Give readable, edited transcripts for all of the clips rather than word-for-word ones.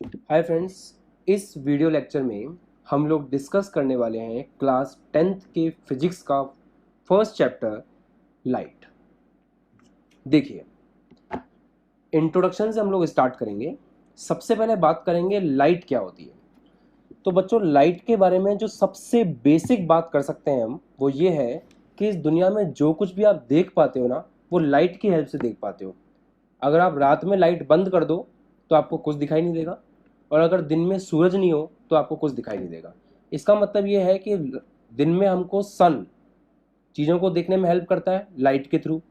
Hi friends, इस video lecture में हम लोग डिस्कस करने वाले हैं क्लास 10th के फिजिक्स का फर्स्ट चैप्टर लाइट। देखिए, इंट्रोडक्शन से हम लोग स्टार्ट करेंगे। सबसे पहले बात करेंगे लाइट क्या होती है। तो बच्चों, लाइट के बारे में जो सबसे बेसिक बात कर सकते हैं हम, वो ये है कि इस दुनिया में जो कुछ भी आप देख पाते हो ना, वो लाइट की हेल्प से देख पाते हो। अगर आप रात में लाइट बंद कर दो तो आपको कुछ दिखाई नहीं देगा, और अगर दिन में सूरज नहीं हो तो आपको कुछ दिखाई नहीं देगा। इसका मतलब ये है कि दिन में हमको सन चीज़ों को देखने में हेल्प करता है लाइट के थ्रू,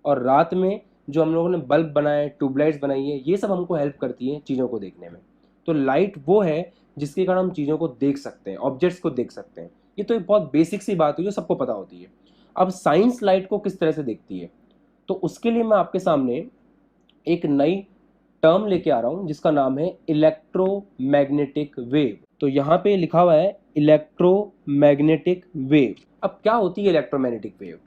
और रात में जो हम लोगों ने बल्ब बनाए, ट्यूबलाइट्स बनाई है, ये सब हमको हेल्प करती हैं चीज़ों को देखने में। तो लाइट वो है जिसके कारण हम चीज़ों को देख सकते हैं, ऑब्जेक्ट्स को देख सकते हैं। ये तो एक बहुत बेसिक सी बात हुई जो सबको पता होती है। अब साइंस लाइट को किस तरह से देखती है, तो उसके लिए मैं आपके सामने एक नई टर्म लेके आ रहा हूं जिसका नाम है इलेक्ट्रोमैग्नेटिक वेव। तो यहाँ पे लिखा हुआ है इलेक्ट्रोमैग्नेटिक वेव। अब क्या होती है इलेक्ट्रोमैग्नेटिक वेव,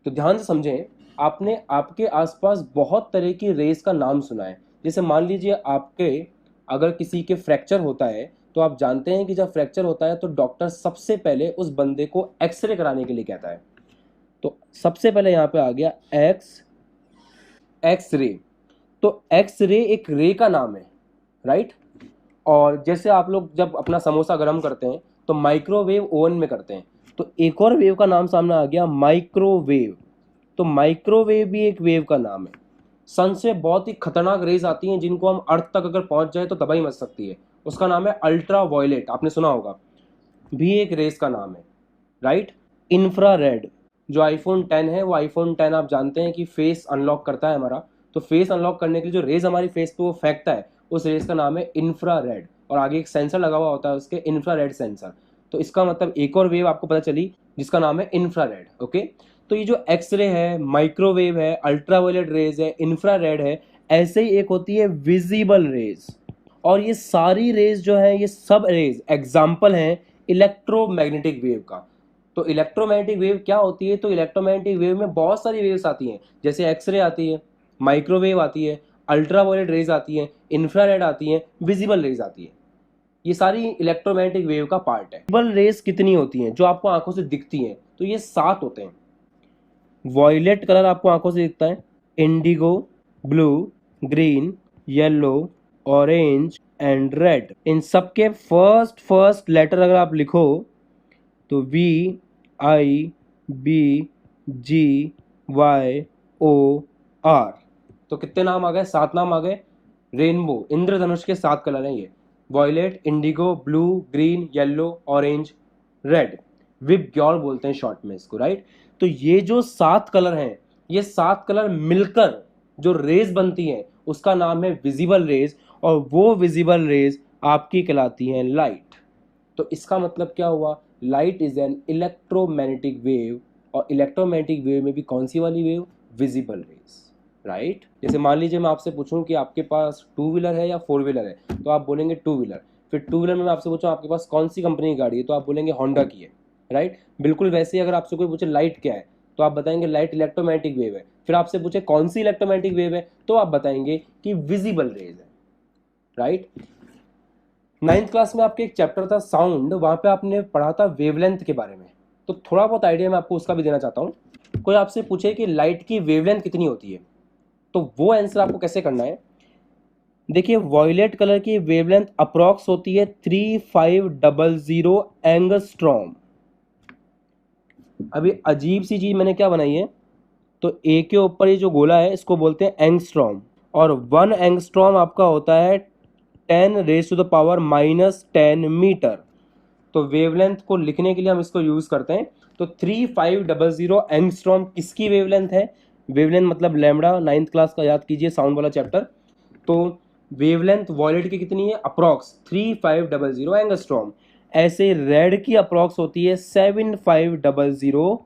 तो ध्यान से समझें। आपने आपके आसपास बहुत तरह की रेस का नाम सुना है। जैसे मान लीजिए आपके अगर किसी के फ्रैक्चर होता है, तो आप जानते हैं कि जब फ्रैक्चर होता है तो डॉक्टर सबसे पहले उस बंदे को एक्सरे कराने के लिए कहता है। तो सबसे पहले यहाँ पे आ गया एक्स रे। तो एक्स रे एक रे का नाम है, राइट। और जैसे आप लोग जब अपना समोसा गर्म करते हैं तो माइक्रोवेव ओवन में करते हैं, तो एक और वेव का नाम सामने आ गया, माइक्रोवेव। तो माइक्रोवेव भी एक वेव का नाम है। सन से बहुत ही खतरनाक रेज आती हैं जिनको हम अर्थ तक अगर पहुंच जाए तो तबाही मच सकती है। उसका नाम है अल्ट्रा वायलेट, आपने सुना होगा, भी एक रेस का नाम है, राइट। इंफ्रारेड, जो आईफोन 10 है, वो आईफोन 10 आप जानते हैं कि फेस अनलॉक करता है हमारा। तो फेस अनलॉक करने के लिए जो रेज हमारी फेस पे वो फेंकता है, उस रेज का नाम है इंफ्रारेड। और आगे एक सेंसर लगा हुआ होता है उसके, इंफ्रारेड सेंसर। तो इसका मतलब एक और वेव आपको पता चली जिसका नाम है इंफ्रारेड। ओके, तो ये जो एक्सरे है, माइक्रोवेव है, अल्ट्रावायलेट रेज है, इंफ्रारेड है, ऐसे ही एक होती है विजिबल रेज। और ये सारी रेज जो है, ये सब रेज एग्जाम्पल हैं इलेक्ट्रोमैग्नेटिक वेव का। तो इलेक्ट्रोमैग्नेटिक वेव क्या होती है, तो इलेक्ट्रोमैग्नेटिक वेव में बहुत सारी वेव्स आती हैं। जैसे एक्सरे आती है, माइक्रोवेव आती है, अल्ट्रावायलेट रेज आती हैं, इंफ्रारेड आती हैं, विजिबल रेज आती है। ये सारी इलेक्ट्रोमैग्नेटिक वेव का पार्ट है। विजिबल रेज कितनी होती हैं जो आपको आंखों से दिखती हैं, तो ये 7 होते हैं। वॉयलेट कलर आपको आंखों से दिखता है, indigo, blue, green, yellow, orange and red. इन सबके फर्स्ट फर्स्ट लेटर अगर आप लिखो तो VIBGYOR। तो कितने नाम आ गए? 7 नाम आ गए। रेनबो, इंद्रधनुष के 7 कलर हैं ये, violet, indigo, blue, green, yellow, orange, red. VIBGYOR बोलते हैं शॉर्ट में इसको, राइट। तो ये जो 7 कलर हैं, ये 7 कलर मिलकर जो रेज बनती हैं उसका नाम है विजिबल रेज, और वो विजिबल रेज आपकी कहलाती हैं लाइट। तो इसका मतलब क्या हुआ, light is an electromagnetic wave. और इलेक्ट्रोमैग्नेटिक वेव में भी कौन सी वाली वेव? Visible raise, right. जैसे मान लीजिए मैं आपसे पूछूं कि आपके पास 2 व्हीलर है या 4 व्हीलर है, तो आप बोलेंगे 2 व्हीलर। फिर 2 व्हीलर में मैं आपसे पूछूं आपके पास कौन सी कंपनी की गाड़ी है, तो आप बोलेंगे होंडा की है, राइट। बिल्कुल वैसे ही अगर आपसे कोई पूछे लाइट क्या है, तो आप बताएंगे लाइट इलेक्ट्रोमैग्नेटिक वेव है। फिर आपसे पूछे कौन सी इलेक्ट्रोमैग्नेटिक वेव है, तो आप बताएंगे कि विजिबल रेज है, राइट। 9th क्लास में आपके एक चैप्टर था साउंड, वहां पे आपने पढ़ा था वेवलेंथ के बारे में। तो थोड़ा बहुत आइडिया मैं आपको उसका भी देना चाहता हूँ। कोई आपसे पूछे कि लाइट की वेवलेंथ कितनी होती है, तो वो आंसर आपको कैसे करना है। देखिए, वॉयलेट कलर की वेवलेंथ अप्रॉक्स होती है 3500 एंगस्ट्रॉम। अभी अजीब सी चीज मैंने क्या बनाई है, तो ए के ऊपर ये जो गोला है इसको बोलते हैं एंगस्ट्रॉम, और 1 एंगस्ट्रॉम आपका होता है 10⁻⁻10 मीटर। तो वेवलेंथ को लिखने के लिए हम इसको यूज करते हैं। तो 3500 एंगस्ट्रॉम किसकी वेवलेंथ है? वेवलेंथ मतलब लैम्बडा, 9th क्लास का याद कीजिए, साउंड वाला चैप्टर। तो वेवलेंथ वॉयलेट की कितनी है? Approx 3500 angstrom. ऐसे रेड की अप्रॉक्स होती है 7500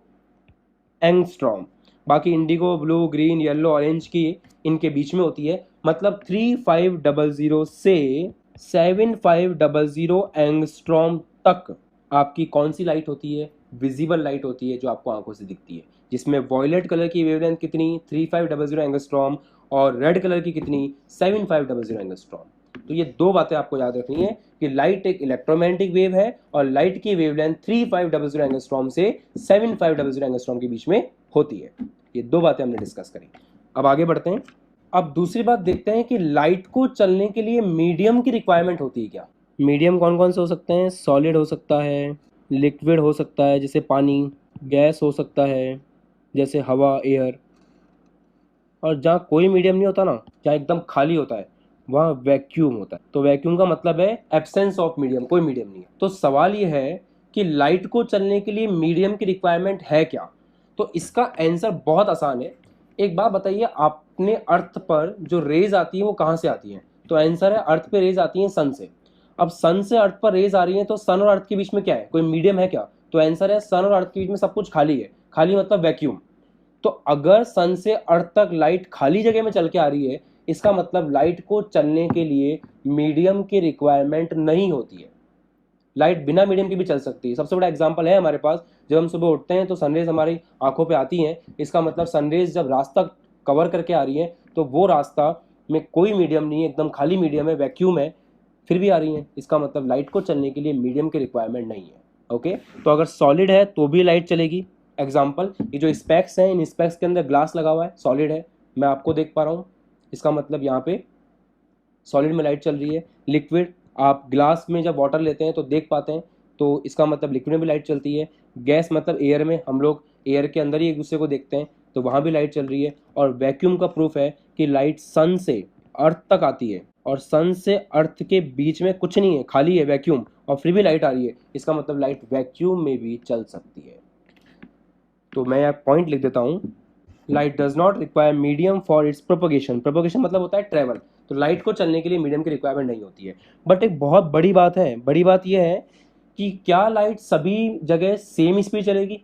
एंगस्ट्रॉम। बाकी Indigo, blue, green, yellow, orange की इनके बीच में होती है। मतलब 3500 से 7500 एंगस्ट्रॉम तक आपकी कौन सी लाइट होती है? विजिबल लाइट होती है, जो आपको आंखों से दिखती है। जिसमें वॉयलेट कलर की वेवलेंथ कितनी? 3500 एंगस्ट्रॉम। और रेड कलर की कितनी? 7500 एंगस्ट्रॉम। तो ये दो बातें आपको याद रखनी है कि लाइट एक इलेक्ट्रोमैग्नेटिक वेव है और लाइट की वेवलेंथ 3500 एंगस्ट्रॉम से 7500 एंगस्ट्रॉम के बीच में होती है। ये दो बातें हमने डिस्कस करी। अब आगे बढ़ते हैं। अब दूसरी बात देखते हैं कि लाइट को चलने के लिए मीडियम की रिक्वायरमेंट होती है क्या। मीडियम कौन कौन से हो सकते हैं? सॉलिड हो सकता है, लिक्विड हो सकता है जैसे पानी, गैस हो सकता है जैसे हवा, एयर, और जहाँ कोई मीडियम नहीं होता ना, जहाँ एकदम खाली होता है, वहाँ वैक्यूम होता है। तो वैक्यूम का मतलब है एब्सेंस ऑफ मीडियम, कोई मीडियम नहीं है। तो सवाल ये है कि लाइट को चलने के लिए मीडियम की रिक्वायरमेंट है क्या। तो इसका आंसर बहुत आसान है। एक बात बताइए, आपने अर्थ पर जो रेज आती है वो कहाँ से आती है? तो आंसर है अर्थ पे रेज आती है सन से। अब सन से अर्थ पर रेज आ रही है तो सन और अर्थ के बीच में क्या है? कोई मीडियम है क्या? तो आंसर है सन और अर्थ के बीच में सब कुछ खाली है। खाली मतलब वैक्यूम। तो अगर सन से अर्थ तक लाइट खाली जगह में चल के आ रही है, इसका मतलब लाइट को चलने के लिए मीडियम की रिक्वायरमेंट नहीं होती है। लाइट बिना मीडियम के भी चल सकती है। सबसे बड़ा एग्जांपल है हमारे पास, जब हम सुबह उठते हैं तो सनरेज हमारी आंखों पे आती हैं। इसका मतलब सनरेज जब रास्ता कवर करके आ रही है तो वो रास्ता में कोई मीडियम नहीं है, एकदम खाली मीडियम है, वैक्यूम है, फिर भी आ रही है। इसका मतलब लाइट को चलने के लिए मीडियम की रिक्वायरमेंट नहीं है। ओके, तो अगर सॉलिड है तो भी लाइट चलेगी। एग्जाम्पल, ये जो स्पेक्स हैं, इन स्पेक्स के अंदर ग्लास लगा हुआ है, सॉलिड है, मैं आपको देख पा रहा हूँ, इसका मतलब यहाँ पे सॉलिड में लाइट चल रही है। लिक्विड, आप ग्लास में जब वाटर लेते हैं तो देख पाते हैं, तो इसका मतलब लिक्विड में भी लाइट चलती है। गैस मतलब एयर में, हम लोग एयर के अंदर ही एक दूसरे को देखते हैं, तो वहाँ भी लाइट चल रही है। और वैक्यूम का प्रूफ है कि लाइट सन से अर्थ तक आती है और सन से अर्थ के बीच में कुछ नहीं है, खाली है, वैक्यूम, और फिर भी लाइट आ रही है। इसका मतलब लाइट वैक्यूम में भी चल सकती है। तो मैं यहाँ पॉइंट लिख देता हूँ, light does not require medium for its propagation. Propagation मतलब होता है ट्रेवल। तो लाइट को चलने के लिए मीडियम की रिक्वायरमेंट नहीं होती है। बट एक बहुत बड़ी बात है, बड़ी बात यह है कि क्या लाइट सभी जगह सेम स्पीड चलेगी?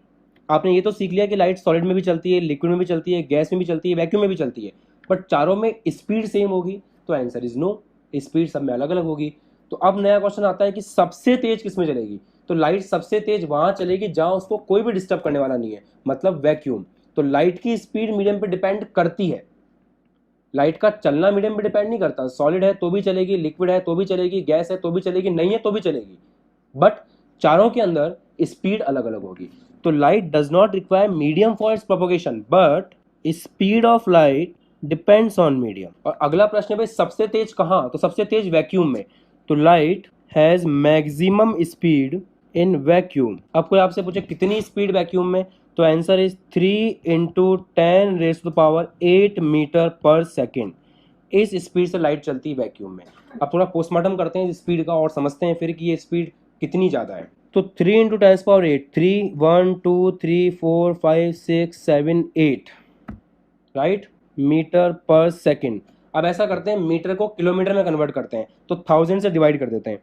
आपने ये तो सीख लिया कि लाइट सॉलिड में भी चलती है, लिक्विड में भी चलती है, गैस में भी चलती है, वैक्यूम में भी चलती है, बट चारों में स्पीड सेम होगी? तो आंसर इज नो, स्पीड सब में अलग अलग होगी। तो अब नया क्वेश्चन आता है कि सबसे तेज किस में चलेगी? तो लाइट सबसे तेज वहां चलेगी जहां उसको कोई भी डिस्टर्ब करने वाला नहीं है, मतलब वैक्यूम। तो लाइट की स्पीड मीडियम पे डिपेंड करती है, लाइट का चलना मीडियम पे डिपेंड नहीं करता। सॉलिड है तो भी चलेगी, लिक्विड है तो भी चलेगी, गैस है तो भी चलेगी, नहीं है तो भी चलेगी, बट चारों के अंदर स्पीड अलग अलग होगी। तो light does not require medium for its propagation, but speed of light depends on medium. और अगला प्रश्न है भाई, सबसे तेज कहाँ? तो सबसे तेज वैक्यूम में। तो light has maximum speed in vacuum. अब कोई आपसे पूछे कितनी स्पीड वैक्यूम में, तो आंसर इज 3 × 10⁸ मीटर पर सेकेंड। इस स्पीड से लाइट चलती है वैक्यूम में। अब थोड़ा पोस्टमार्टम करते हैं इस स्पीड का और समझते हैं फिर कि ये स्पीड कितनी ज़्यादा है। तो 3 × 10⁸, 3, 1, 2, 3, 4, 5, 6, 7, 8, राइट, मीटर पर सेकेंड। अब ऐसा करते हैं, मीटर को किलोमीटर में कन्वर्ट करते हैं, तो 1000 से डिवाइड कर देते हैं,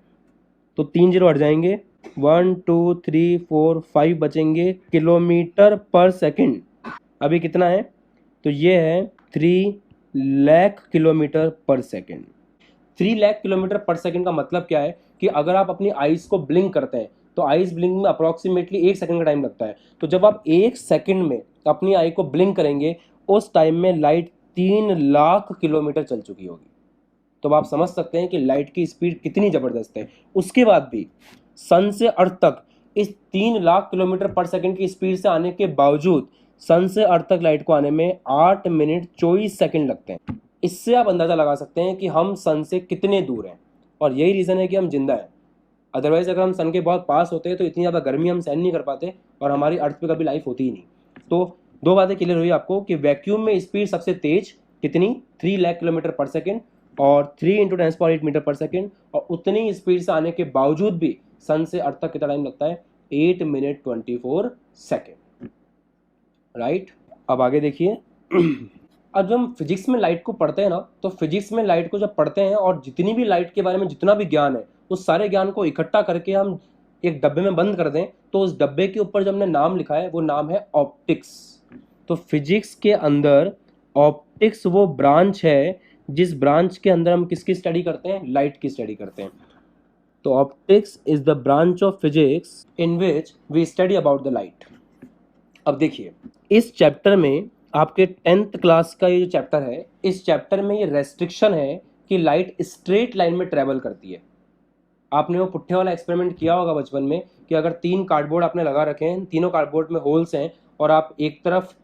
तो 3 जीरो हट जाएंगे, 1, 2, 3, 4, 5 बचेंगे किलोमीटर पर सेकेंड। अभी कितना है? तो ये है 3 लाख किलोमीटर पर सेकेंड। 3 लाख किलोमीटर पर सेकेंड का मतलब क्या है कि अगर आप अपनी आइज को ब्लिंक करते हैं तो आइज ब्लिंक में अप्रोक्सीमेटली 1 सेकंड का टाइम लगता है। तो जब आप 1 सेकंड में अपनी आई को ब्लिंक करेंगे, उस टाइम में लाइट 3 लाख किलोमीटर चल चुकी होगी। तो आप समझ सकते हैं कि लाइट की स्पीड कितनी ज़बरदस्त है। उसके बाद भी सन से अर्थ तक इस 3 लाख किलोमीटर पर सेकंड की स्पीड से आने के बावजूद सन से अर्थ तक लाइट को आने में 8 मिनट 24 सेकंड लगते हैं। इससे आप अंदाज़ा लगा सकते हैं कि हम सन से कितने दूर हैं, और यही रीज़न है कि हम जिंदा हैं। अदरवाइज अगर हम सन के बहुत पास होते हैं तो इतनी ज़्यादा गर्मी हम सहन नहीं कर पाते और हमारी अर्थ पे कभी लाइफ होती ही नहीं। तो दो बातें क्लियर हुई आपको कि वैक्यूम में स्पीड सबसे तेज कितनी, 3 लाख किलोमीटर पर सेकेंड और 3 × 10⁸ मीटर पर सेकेंड, और उतनी स्पीड से आने के बावजूद भी सन से अर्थ तक कितना टाइम लगता है? 8 मिनट 24 सेकेंड, राइट। अब आगे देखिए, अब जब हम फिजिक्स में लाइट को पढ़ते हैं ना, तो फिजिक्स में लाइट को जब पढ़ते हैं और जितनी भी लाइट के बारे में जितना भी ज्ञान है, उस सारे ज्ञान को इकट्ठा करके हम एक डब्बे में बंद कर दें, तो उस डब्बे के ऊपर जो हमने नाम लिखा है वो नाम है ऑप्टिक्स। तो फिजिक्स के अंदर ऑप्टिक्स वो ब्रांच है जिस ब्रांच के अंदर हम किसकी स्टडी करते हैं? लाइट की स्टडी करते हैं। तो optics is the branch of physics in which we study about the light. अब देखिए, इस चैप्टर में आपके 10th क्लास का ये जो चैप्टर है, इस चैप्टर में ये रेस्ट्रिक्शन है कि लाइट स्ट्रेट लाइन में ट्रेवल करती है। आपने वो पुट्ठे वाला एक्सपेरिमेंट किया होगा बचपन में कि अगर 3 कार्डबोर्ड आपने लगा रखे हैं, तीनों कार्डबोर्ड में होल्स हैं और आप एक तरफ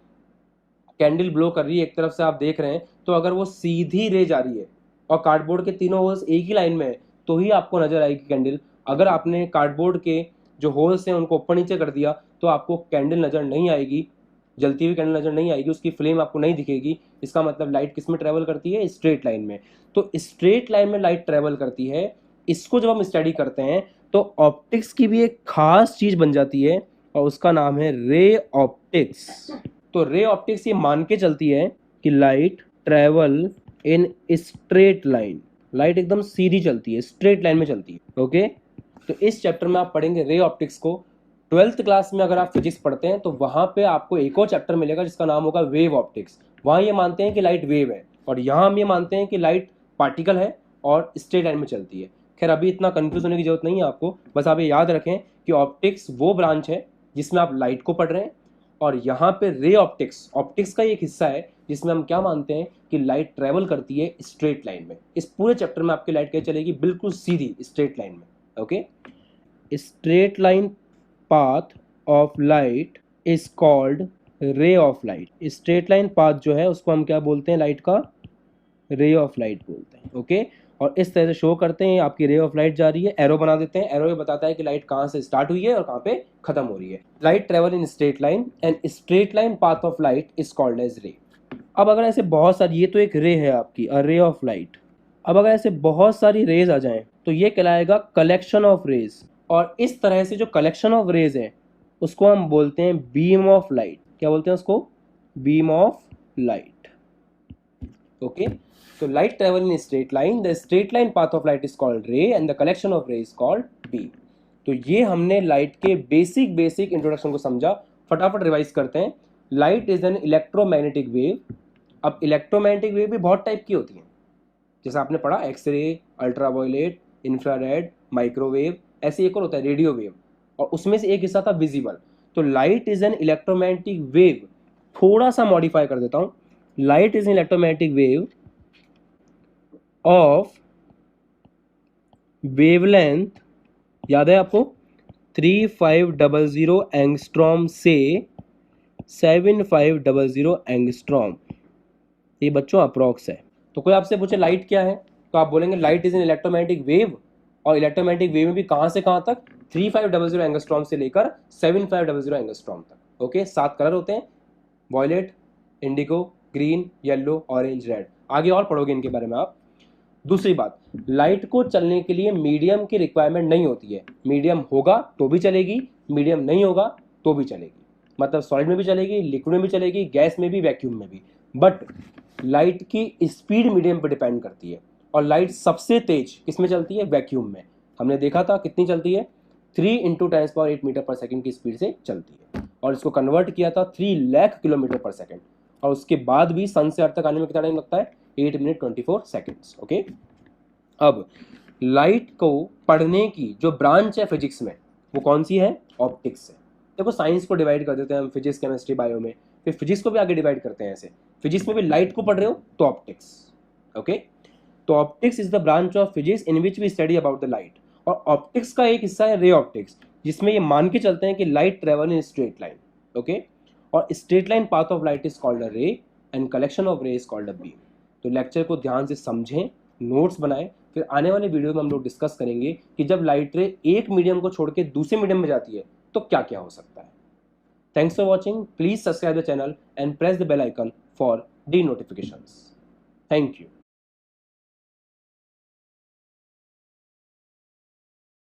कैंडल ब्लो कर रही है, एक तरफ से आप देख रहे हैं, तो अगर वो सीधी रे जा रही है और कार्डबोर्ड के तीनों होल्स एक ही लाइन में है तो ही आपको नजर आएगी कैंडल। अगर आपने कार्डबोर्ड के जो होल्स हैं उनको ऊपर नीचे कर दिया तो आपको कैंडल नजर नहीं आएगी, जलती हुई कैंडल नजर नहीं आएगी, उसकी फ्लेम आपको नहीं दिखेगी। इसका मतलब लाइट किस में ट्रेवल करती है? स्ट्रेट लाइन में। तो स्ट्रेट लाइन में लाइट ट्रेवल करती है। इसको जब हम स्टडी करते हैं तो ऑप्टिक्स की भी एक खास चीज बन जाती है और उसका नाम है रे ऑप्टिक्स। तो रे ऑप्टिक्स ये मान के चलती है कि light travel in straight line, light एकदम सीधी चलती है, स्ट्रेट लाइन में चलती है। ओके, तो इस चैप्टर में आप पढ़ेंगे रे ऑप्टिक्स को। 12th क्लास में अगर आप फिजिक्स पढ़ते हैं तो वहां पे आपको एक और चैप्टर मिलेगा जिसका नाम होगा वेव ऑप्टिक्स। वहां ये मानते हैं कि लाइट वेव है और यहाँ हम ये मानते हैं कि लाइट पार्टिकल है और स्ट्रेट लाइन में चलती है। खैर अभी इतना कंफ्यूज होने की जरूरत नहीं है आपको, बस आप ये याद रखें कि ऑप्टिक्स वो ब्रांच है जिसमें आप लाइट को पढ़ रहे हैं और यहाँ पे रे ऑप्टिक्स, ऑप्टिक्स का एक हिस्सा है जिसमें हम क्या मानते हैं कि लाइट ट्रेवल करती है स्ट्रेट लाइन में। इस पूरे चैप्टर में आपकी लाइट क्या चलेगी? बिल्कुल सीधी स्ट्रेट लाइन में। Okay, straight line path of light is called ray of light. Straight line path जो है उसको हम क्या बोलते हैं? लाइट का रे ऑफ लाइट बोलते हैं। ओके, और इस तरह से शो करते हैं आपकी रे ऑफ लाइट जा रही है, एरो बना देते हैं, एरो ये बताता है कि लाइट कहाँ से स्टार्ट हुई है और कहाँ पे खत्म हो रही है। Light travel in straight line and straight line path of light is called as ray. अब अगर ऐसे बहुत सारी, ये तो एक रे है आपकी, अ रे ऑफ लाइट। अब अगर ऐसे बहुत सारी रेज आ जाएं तो ये कहलाएगा कलेक्शन ऑफ रेज। और इस तरह से जो कलेक्शन ऑफ रेज है उसको हम बोलते हैं बीम ऑफ लाइट। क्या बोलते हैं उसको? Beam of light. Okay, so light travel in a straight line, the straight line path of light is called ray and the collection of ray is called beam। तो ये हमने light के basic introduction को समझा। फटाफट revise करते हैं। Light is an electromagnetic wave. अब इलेक्ट्रोमैग्नेटिक वेव भी बहुत टाइप की होती हैं, जैसे आपने पढ़ा एक्सरे, अल्ट्रावायलेट, इंफ्रारेड, माइक्रोवेव, ऐसे एक और होता है रेडियो वेव, और उसमें से एक हिस्सा था विजिबल। तो light is an electromagnetic wave, थोड़ा सा मॉडिफाई कर देता हूं, light is an electromagnetic wave of wavelength, याद है आपको, 3500 एंगस्ट्रॉम से 7500 एंगस्ट्रॉम। ये बच्चों अप्रॉक्स है। तो कोई आपसे पूछे लाइट क्या है तो आप बोलेंगे light is an electromagnetic wave, और इलेक्ट्रोमैग्नेटिक वेव में भी कहाँ से कहाँ तक? 3500 एंगस्ट्रॉम से लेकर 7500 एंगस्ट्रॉम तक। ओके, 7 कलर होते हैं, violet, indigo, green, yellow, orange, red. आगे और पढ़ोगे इनके बारे में आप। दूसरी बात, लाइट को चलने के लिए मीडियम की रिक्वायरमेंट नहीं होती है। मीडियम होगा तो भी चलेगी, मीडियम नहीं होगा तो भी चलेगी। मतलब सॉलिड में भी चलेगी, लिक्विड में भी चलेगी, गैस में भी, वैक्यूम में भी। बट लाइट की स्पीड मीडियम पर डिपेंड करती है, और लाइट सबसे तेज किसमें चलती है? वैक्यूम में। हमने देखा था कितनी चलती है? 3 × 10⁻⁸ मीटर पर सेकेंड की स्पीड से चलती है, और इसको कन्वर्ट किया था 3 लाख किलोमीटर पर सेकेंड, और उसके बाद भी सन से अर्थ तक आने में कितना टाइम लगता है? 8 मिनट 24 सेकेंड्स। ओके, अब लाइट को पढ़ने की जो ब्रांच है फिजिक्स में वो कौन सी है? ऑप्टिक्स है। देखो साइंस को डिवाइड कर देते हैं हम, फिजिक्स, केमिस्ट्री, बायो में, फिर फिजिक्स को भी आगे डिवाइड करते हैं ऐसे। फिजिक्स में भी लाइट को पढ़ रहे हो तो ऑप्टिक्स। ओके, तो optics is the branch of physics in which we study about the light. और ऑप्टिक्स का एक हिस्सा है रे ऑप्टिक्स, जिसमें ये मान के चलते हैं कि light travel in straight line. Okay, और straight line path of light is called a ray and collection of ray is called a beam. तो लेक्चर को ध्यान से समझें, नोट्स बनाएं, फिर आने वाले वीडियो में हम लोग डिस्कस करेंगे कि जब लाइट रे एक मीडियम को छोड़ के दूसरे मीडियम में जाती है तो क्या क्या हो सकता है। Thanks for watching, please subscribe the channel and press the bell icon for the notifications. Thank you.